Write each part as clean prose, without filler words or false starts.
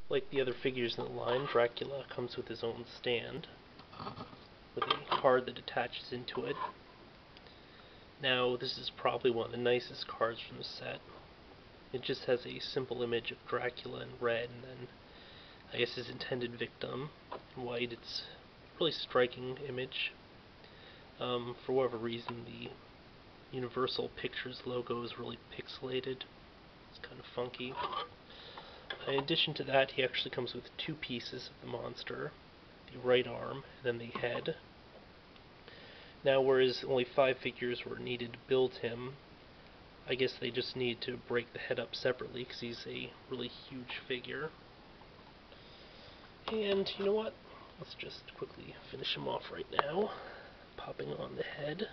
Like the other figures in the line, Dracula comes with his own stand, with a card that attaches into it. Now, this is probably one of the nicest cards from the set. It just has a simple image of Dracula in red, and then I guess his intended victim in white. It's a really striking image. For whatever reason, the Universal Pictures logo is really pixelated. It's kind of funky. In addition to that, he actually comes with two pieces of the monster, the right arm and then the head. Now, whereas only 5 figures were needed to build him, I guess they just need to break the head up separately because he's a really huge figure. And you know what? Let's just quickly finish him off right now. Popping on the head.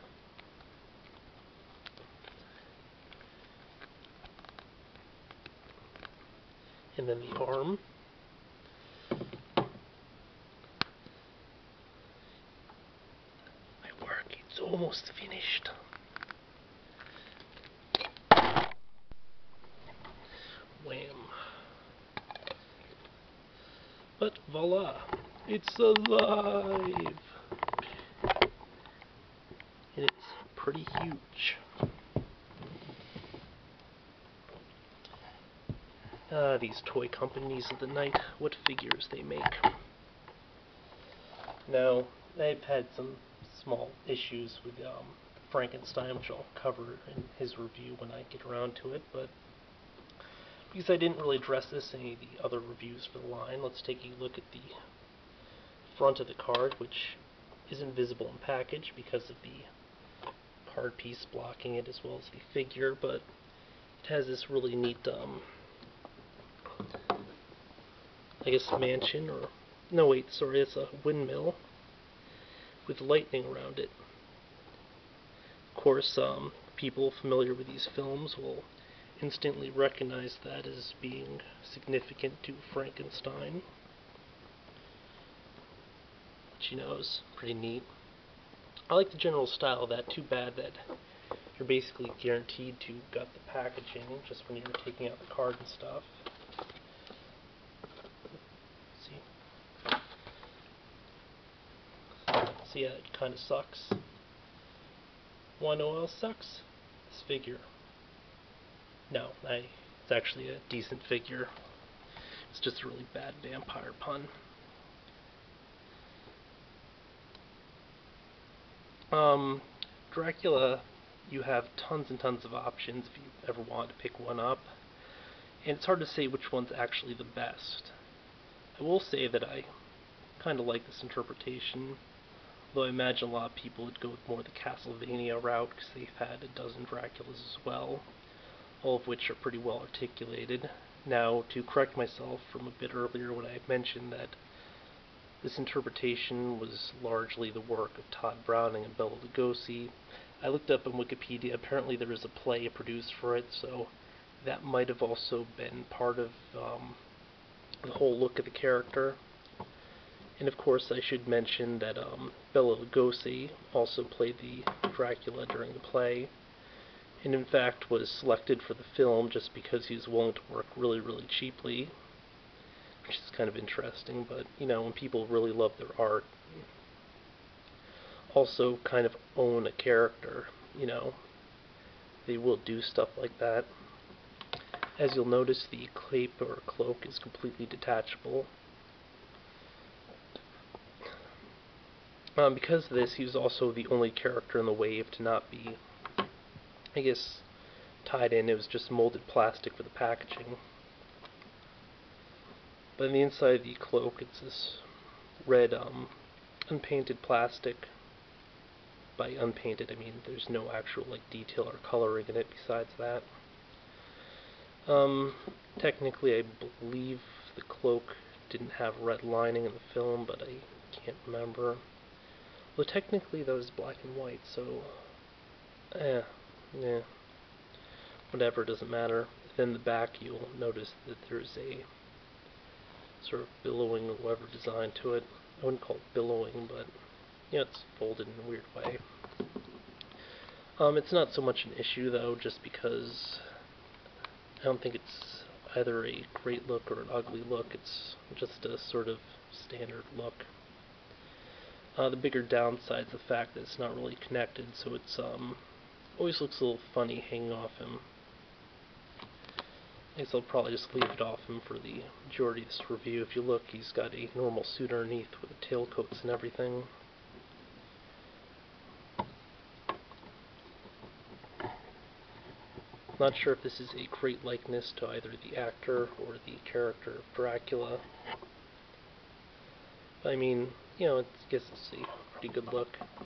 And then the arm. My work is almost finished. Wham. But voila, it's alive! And it's pretty huge. These toy companies of the night, what figures they make. Now, I've had some small issues with Frankenstein, which I'll cover in his review when I get around to it, but because I didn't really address this in any of the other reviews for the line, let's take a look at the front of the card, which isn't visible in package because of the card piece blocking it as well as the figure, but it has this really neat I guess mansion, or no wait, sorry, it's a windmill with lightning around it. Of course, people familiar with these films will instantly recognize that as being significant to Frankenstein, which, you know, is pretty neat. I like the general style of that. Too bad that you're basically guaranteed to gut the packaging just when you're taking out the card and stuff. So yeah, it kind of sucks. Wanna know what else sucks? This figure. No, it's actually a decent figure. It's just a really bad vampire pun. Dracula, you have tons and tons of options if you ever want to pick one up, and it's hard to say which one's actually the best. I will say that I kind of like this interpretation, though I imagine a lot of people would go with more the Castlevania route because they've had a dozen Draculas as well, all of which are pretty well articulated. Now, to correct myself from a bit earlier when I mentioned that this interpretation was largely the work of Todd Browning and Bela Lugosi, I looked up on Wikipedia. Apparently there is a play produced for it, so that might have also been part of the whole look of the character. And of course I should mention that Bela Lugosi also played the Dracula during the play, and in fact was selected for the film just because he was willing to work really, really cheaply, which is kind of interesting. But, you know, when people really love their art, also kind of own a character, you know, they will do stuff like that. As you'll notice, the cape or cloak is completely detachable. Because of this, he was also the only character in the wave to not be, I guess, tied in. It was just molded plastic for the packaging. But on the inside of the cloak, it's this red, unpainted plastic. By unpainted, I mean there's no actual detail or coloring in it besides that. Technically, I believe the cloak didn't have red lining in the film, but I can't remember. Well, technically that was black and white, so yeah, whatever, doesn't matter. Then the back, you'll notice that there's a sort of billowing or whatever design to it. I wouldn't call it billowing, but yeah, it's folded in a weird way. It's not so much an issue though, just because I don't think it's either a great look or an ugly look. It's just a sort of standard look. The bigger downside is the fact that it's not really connected, so it's always looks a little funny hanging off him. I guess I'll probably just leave it off him for the majority of this review. If you look, he's got a normal suit underneath with the tailcoats and everything. Not sure if this is a great likeness to either the actor or the character of Dracula. I mean, you know, I guess it's a pretty good look. I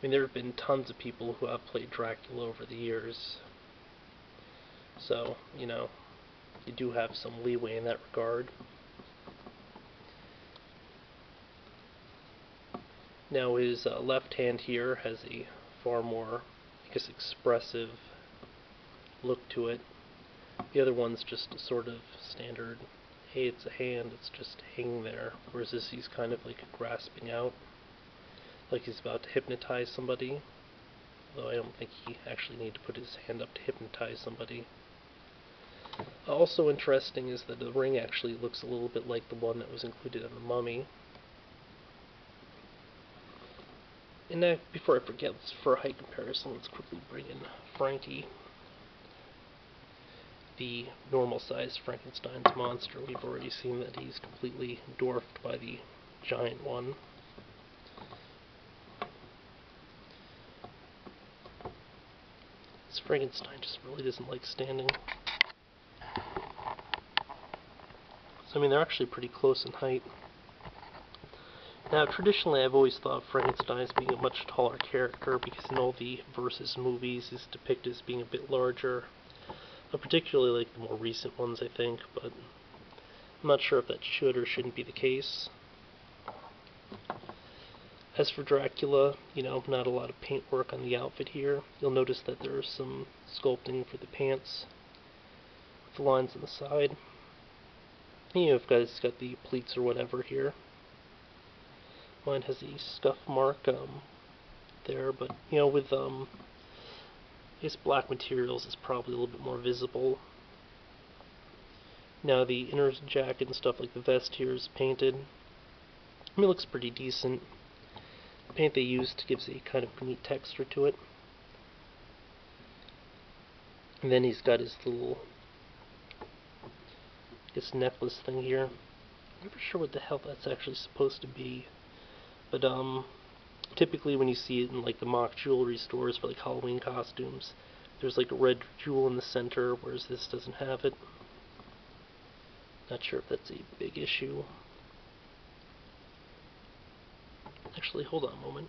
mean, there have been tons of people who have played Dracula over the years. So, you know, you do have some leeway in that regard. Now his left hand here has a far more, I guess, expressive look to it. The other one's just a sort of standard, hey, it's a hand, it's just hanging there. Whereas this, he's kind of like grasping out, like he's about to hypnotize somebody. Though I don't think he actually needs to put his hand up to hypnotize somebody. Also interesting is that the ring actually looks a little bit like the one that was included in the Mummy. And before I forget, for a height comparison, let's quickly bring in Frankie, the normal-sized Frankenstein's monster. We've already seen that he's completely dwarfed by the giant one. This Frankenstein just really doesn't like standing. So, I mean, they're actually pretty close in height. Now, traditionally, I've always thought of Frankenstein as being a much taller character because in all the Versus movies, he's depicted as being a bit larger. Particularly like the more recent ones, I think, but I'm not sure if that should or shouldn't be the case. As for Dracula, you know, not a lot of paintwork on the outfit here. You'll notice that there's some sculpting for the pants, with the lines on the side. You know, if guys got the pleats or whatever here. Mine has a scuff mark there, but you know, with I guess black materials is probably a little bit more visible. Now the inner jacket and stuff like the vest here is painted. I mean, it looks pretty decent. The paint they used gives a kind of neat texture to it. And then he's got his little, I guess, necklace thing here. I'm never sure what the hell that's actually supposed to be. But typically when you see it in like the mock jewelry stores for like Halloween costumes, there's like a red jewel in the center, whereas this doesn't have it. Not sure if that's a big issue. Actually, hold on a moment.